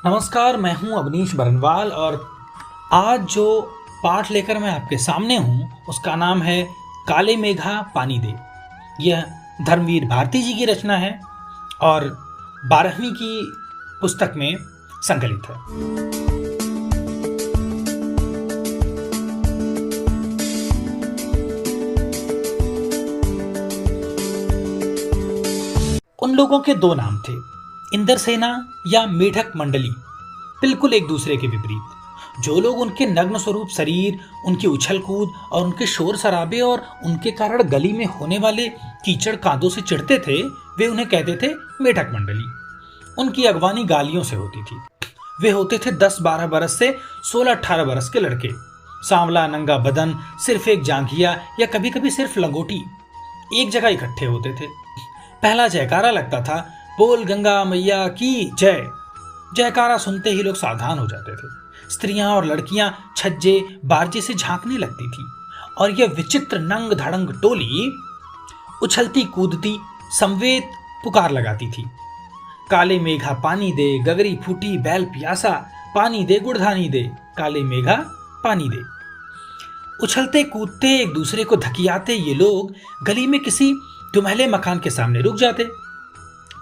नमस्कार, मैं हूं अवनीश बरनवाल और आज जो पाठ लेकर मैं आपके सामने हूं उसका नाम है काले मेघा पानी दे। यह धर्मवीर भारती जी की रचना है और 12वीं की पुस्तक में संकलित है। उन लोगों के दो नाम थे, इंद्रसेना या मेढक मंडली, बिल्कुल एक दूसरे के विपरीत। जो लोग उनके नग्न स्वरूप शरीर, उनकी उछल कूद और उनके शोर शराबे और उनके कारण गली में होने वाले कीचड़ कांदों से चिढ़ते थे, वे उन्हें कहते थे मेढक मंडली। उनकी अगवानी गालियों से होती थी। वे होते थे 10-12 बरस से 16-18 बरस के लड़के, सांवला नंगा बदन, सिर्फ एक जांघिया या कभी कभी सिर्फ लंगोटी, एक जगह इकट्ठे होते थे। पहला जयकारा लगता था, बोल गंगा मैया की जय। जयकारा सुनते ही लोग सावधान हो जाते थे। स्त्रियां और लड़कियां छज्जे बारजे से झांकने लगती थी और यह विचित्र नंग धड़ंग टोली उछलती कूदती समवेत पुकार लगाती थी। काले मेघा पानी दे, गगरी फूटी बैल प्यासा, पानी दे गुड़धानी दे, काले मेघा पानी दे। उछलते कूदते एक दूसरे को धकियाते ये लोग गली में किसी दुमहले मकान के सामने रुक जाते।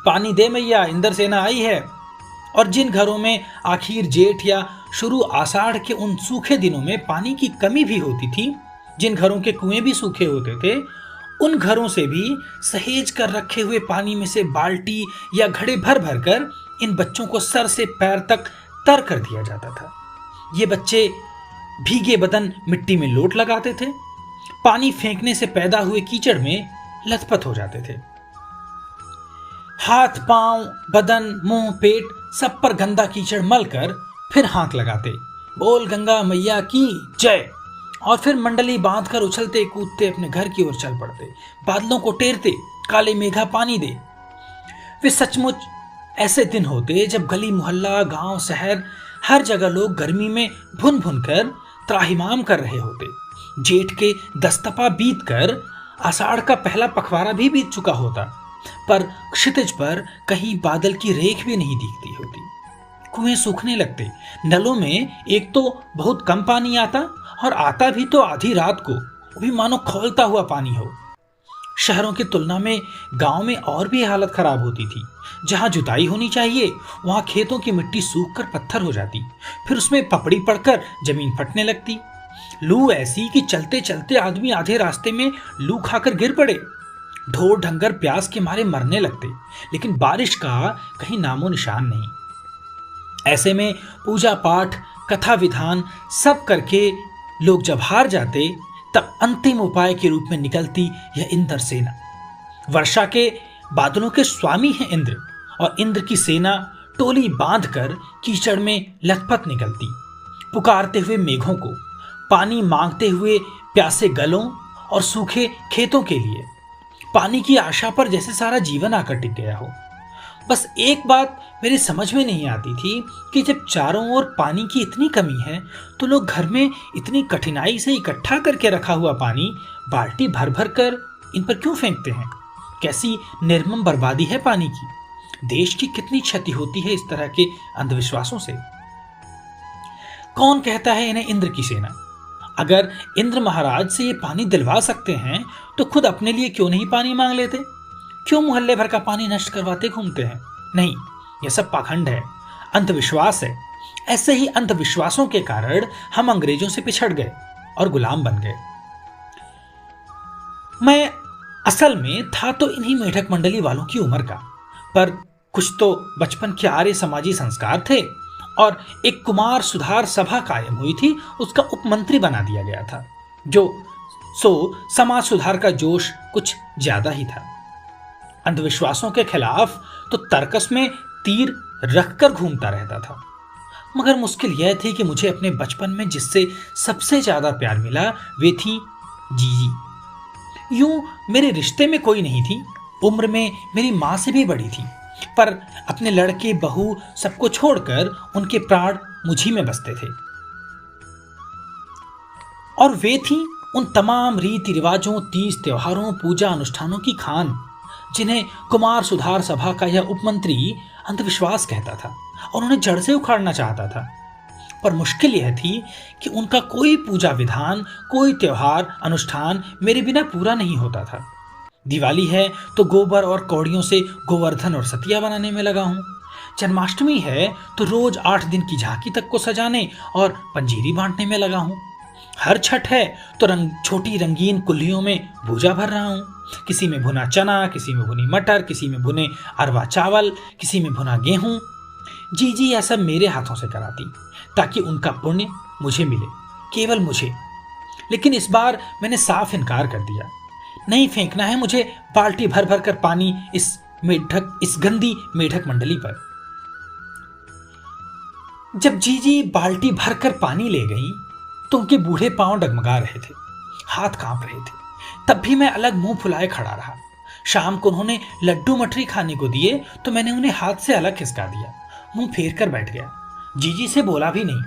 पानी दे मैया, इंद्रसेना आई है। और जिन घरों में आखिर जेठ या शुरू आषाढ़ के उन सूखे दिनों में पानी की कमी भी होती थी, जिन घरों के कुएं भी सूखे होते थे, उन घरों से भी सहेज कर रखे हुए पानी में से बाल्टी या घड़े भर भर कर इन बच्चों को सर से पैर तक तर कर दिया जाता था। ये बच्चे भीगे बदन मिट्टी में लोट लगाते थे, पानी फेंकने से पैदा हुए कीचड़ में लथपथ हो जाते थे। हाथ पांव बदन मुंह पेट सब पर गंदा कीचड़ मलकर फिर हाथ लगाते, बोल गंगा मैया की जय। और फिर मंडली बांधकर उछलते कूदते अपने घर की ओर चल पड़ते, बादलों को टेरते, काले मेघा पानी दे। वे सचमुच ऐसे दिन होते जब गली मोहल्ला गांव शहर हर जगह लोग गर्मी में भुन भुन कर त्राहिमाम कर रहे होते। जेठ के दस्तपा बीत कर आषाढ़ का पहला पखवाड़ा भी बीत चुका होता, पर क्षितिज पर कहीं बादल की रेख भी नहीं दिखती होती। कुएं सूखने लगते, नलों में एक तो बहुत कम पानी आता और आता भी तो आधी रात को, भी मानो खौलता हुआ पानी हो। शहरों की तुलना में गांव में और भी हालत खराब होती थी। जहां जुताई होनी चाहिए वहां खेतों की मिट्टी सूख कर पत्थर हो जाती, फिर उसमें पपड़ी पड़कर जमीन फटने लगती। लू ऐसी कि चलते चलते आदमी आधे रास्ते में लू खाकर गिर पड़े। ढोर ढंगर प्यास के मारे मरने लगते, लेकिन बारिश का कहीं नामो निशान नहीं। ऐसे में पूजा पाठ कथा विधान सब करके लोग जब हार जाते, तब अंतिम उपाय के रूप में निकलती यह इंद्रसेना। वर्षा के बादलों के स्वामी हैं इंद्र, और इंद्र की सेना टोली बांधकर कीचड़ में लथपथ निकलती, पुकारते हुए मेघों को, पानी मांगते हुए प्यासे गलों और सूखे खेतों के लिए, पानी की आशा पर जैसे सारा जीवन आकर टिक गया हो। बस एक बात मेरी समझ में नहीं आती थी कि जब चारों ओर पानी की इतनी कमी है तो लोग घर में इतनी कठिनाई से इकट्ठा करके रखा हुआ पानी बाल्टी भर भर कर इन पर क्यों फेंकते हैं। कैसी निर्मम बर्बादी है पानी की। देश की कितनी क्षति होती है इस तरह के अंधविश्वासों से। कौन कहता है इन्हें इंद्र की सेना। अगर इंद्र महाराज से ये पानी दिलवा सकते हैं तो खुद अपने लिए क्यों नहीं पानी मांग लेते। क्यों मोहल्ले भर का पानी नष्ट करवाते घूमते हैं। नहीं, यह सब पाखंड है, अंधविश्वास है। ऐसे ही अंधविश्वासों के कारण हम अंग्रेजों से पिछड़ गए और गुलाम बन गए। मैं असल में था तो इन्हीं मेढक मंडली वालों की उम्र का, पर कुछ तो बचपन के आर्य समाजी संस्कार थे और एक कुमार सुधार सभा कायम हुई थी, उसका उपमंत्री बना दिया गया था। सो समाज सुधार का जोश कुछ ज्यादा ही था। अंधविश्वासों के खिलाफ तो तर्कस में तीर रखकर घूमता रहता था। मगर मुश्किल यह थी कि मुझे अपने बचपन में जिससे सबसे ज्यादा प्यार मिला वे थी जीजी। यूं मेरे रिश्ते में कोई नहीं थी, उम्र में मेरी मां से भी बड़ी थी, पर अपने लड़के बहू सबको छोड़कर उनके प्राण मुझी में बसते थे। और वे थी उन तमाम रीति रिवाजों, तीज त्योहारों, पूजा अनुष्ठानों की खान जिन्हें कुमार सुधार सभा का यह उपमंत्री अंधविश्वास कहता था और उन्हें जड़ से उखाड़ना चाहता था। पर मुश्किल यह थी कि उनका कोई पूजा विधान, कोई त्योहार अनुष्ठान मेरे बिना पूरा नहीं होता था। दिवाली है तो गोबर और कौड़ियों से गोवर्धन और सतिया बनाने में लगा हूं। जन्माष्टमी है तो रोज 8 दिन की झांकी तक को सजाने और पंजीरी बांटने में लगा हूं। हर छठ है तो छोटी रंगीन कुल्हियों में भूजा भर रहा हूं। किसी में भुना चना, किसी में भुनी मटर, किसी में भुने अरवा चावल, किसी में भुना गेहूं। जीजी यह सब मेरे हाथों से कराती ताकि उनका पुण्य मुझे मिले, केवल मुझे। लेकिन इस बार मैंने साफ इनकार कर दिया। नहीं फेंकना है मुझे बाल्टी भर भर कर पानी इस गंदी मेढक मंडली पर। जब जीजी बाल्टी भर कर पानी ले गई तो उनके बूढ़े पांव डगमगा रहे थे, हाथ कांप रहे थे। तब भी मैं अलग मुंह फुलाए खड़ा रहा। शाम को उन्होंने लड्डू मठरी खाने को दिए तो मैंने उन्हें हाथ से अलग खिसका दिया, मुंह फेर कर बैठ गया। जीजी से बोला भी नहीं।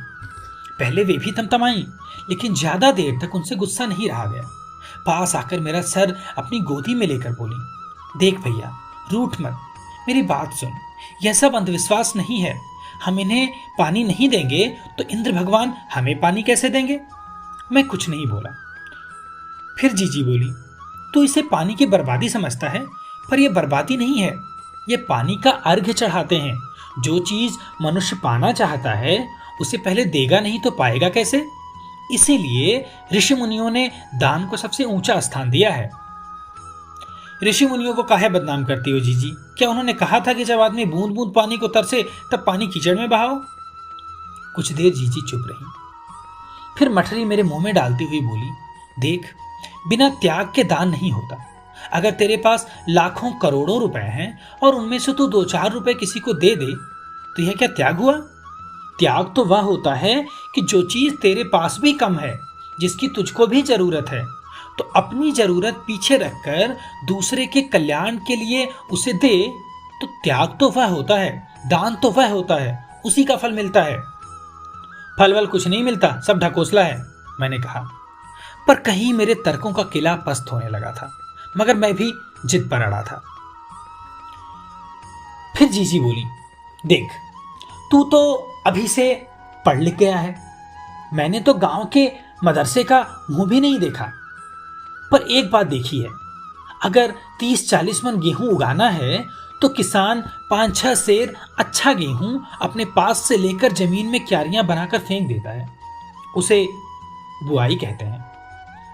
पहले वे भी तमतमाई, लेकिन ज्यादा देर तक उनसे गुस्सा नहीं रहा गया। पास आकर मेरा सर अपनी गोदी में लेकर बोली, देख भैया, रूठ मत, मेरी बात सुन। यह सब अंधविश्वास नहीं है। हम इन्हें पानी नहीं देंगे तो इंद्र भगवान हमें पानी कैसे देंगे? मैं कुछ नहीं बोला। फिर जीजी बोली, तू इसे पानी की बर्बादी समझता है, पर यह बर्बादी नहीं है, यह पानी का अर्घ्य चढ़ाते हैं। जो चीज मनुष्य पाना चाहता है उसे पहले देगा नहीं तो पाएगा कैसे? इसीलिए ऋषि मुनियों ने दान को सबसे ऊंचा स्थान दिया है। ऋषि मुनियों को काहे बदनाम करती हो जीजी? क्या उन्होंने कहा था कि जब आदमी बूंद बूंद पानी को तरसे तब पानी कीचड़ में बहाओ? कुछ देर जीजी चुप रही, फिर मठरी मेरे मुंह में डालती हुई बोली, देख, बिना त्याग के दान नहीं होता। अगर तेरे पास लाखों करोड़ों रुपए हैं और उनमें से तू 2-4 रुपए किसी को दे दे तो यह क्या त्याग हुआ? त्याग तो वह होता है कि जो चीज तेरे पास भी कम है, जिसकी तुझको भी जरूरत है, तो अपनी जरूरत पीछे रखकर दूसरे के कल्याण के लिए उसे दे, तो त्याग तो वह होता है, दान तो वह होता है, उसी का फल मिलता है। फल वल कुछ नहीं मिलता, सब ढकोसला है, मैंने कहा। पर कहीं मेरे तर्कों का किला पस्त होने लगा था, मगर मैं भी जिद पर अड़ा था। फिर जीजी बोली, देख, तू तो अभी से पढ़ लिख गया है, मैंने तो गांव के मदरसे का मुंह भी नहीं देखा। पर एक बात देखी है, अगर 30-40 मन गेहूं उगाना है तो किसान 5-6 सेर अच्छा गेहूं अपने पास से लेकर जमीन में क्यारियां बनाकर फेंक देता है। उसे बुआई कहते हैं।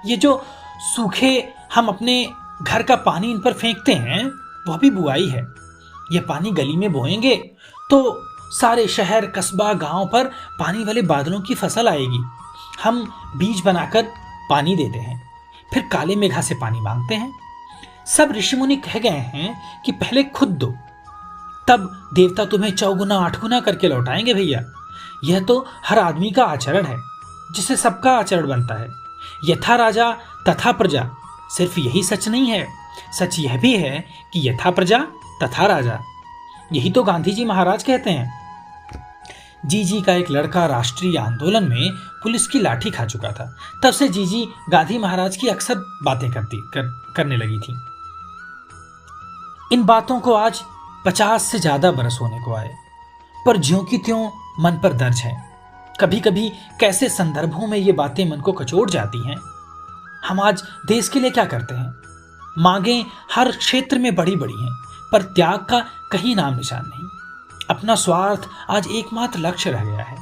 ये जो सूखे हम अपने घर का पानी इन पर फेंकते हैं वह भी बुआई है। यह पानी गली में बोएंगे तो सारे शहर, कस्बा, गांव पर पानी वाले बादलों की फसल आएगी। हम बीज बनाकर पानी देते हैं, फिर काले मेघा से पानी मांगते हैं। सब ऋषि मुनि कह गए हैं कि पहले खुद दो, तब देवता तुम्हें 4 8 गुना करके लौटाएंगे भैया। यह तो हर आदमी का आचरण है, जिससे सबका आचरण बनता है। यथा राजा तथा प्रजा, सिर्फ यही सच नहीं है, सच यह भी है कि यथा प्रजा तथा राजा। यही तो गांधी जी महाराज कहते हैं। जीजी का एक लड़का राष्ट्रीय आंदोलन में पुलिस की लाठी खा चुका था। तब से जीजी गांधी महाराज की अक्सर बातें करने लगी थी। इन बातों को आज 50 से ज्यादा बरस होने को आए, पर ज्यों की त्यों मन पर दर्ज है। कभी कभी कैसे संदर्भों में ये बातें मन को कचोट जाती हैं। हम आज देश के लिए क्या करते हैं? मांगें हर क्षेत्र में बड़ी बड़ी हैं, पर त्याग का कहीं नाम निशान नहीं। अपना स्वार्थ आज एकमात्र लक्ष्य रह गया है।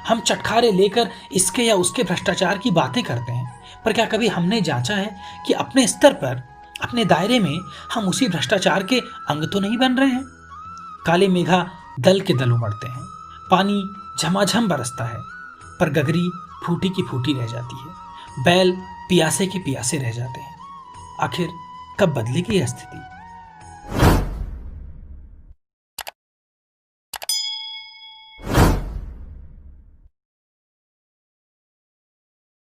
हम चटखारे लेकर इसके या उसके भ्रष्टाचार की बातें करते हैं, पर क्या कभी हमने जांचा है कि अपने स्तर पर, अपने दायरे में हम उसी भ्रष्टाचार के अंग तो नहीं बन रहे हैं? काले मेघा दल के दल उमड़ते हैं, पानी झमाझम बरसता है, पर गगरी फूटी की फूटी रह जाती है, बैल पियासे के पियासे रह जाते हैं। आखिर कब बदलेगी यह स्थिति?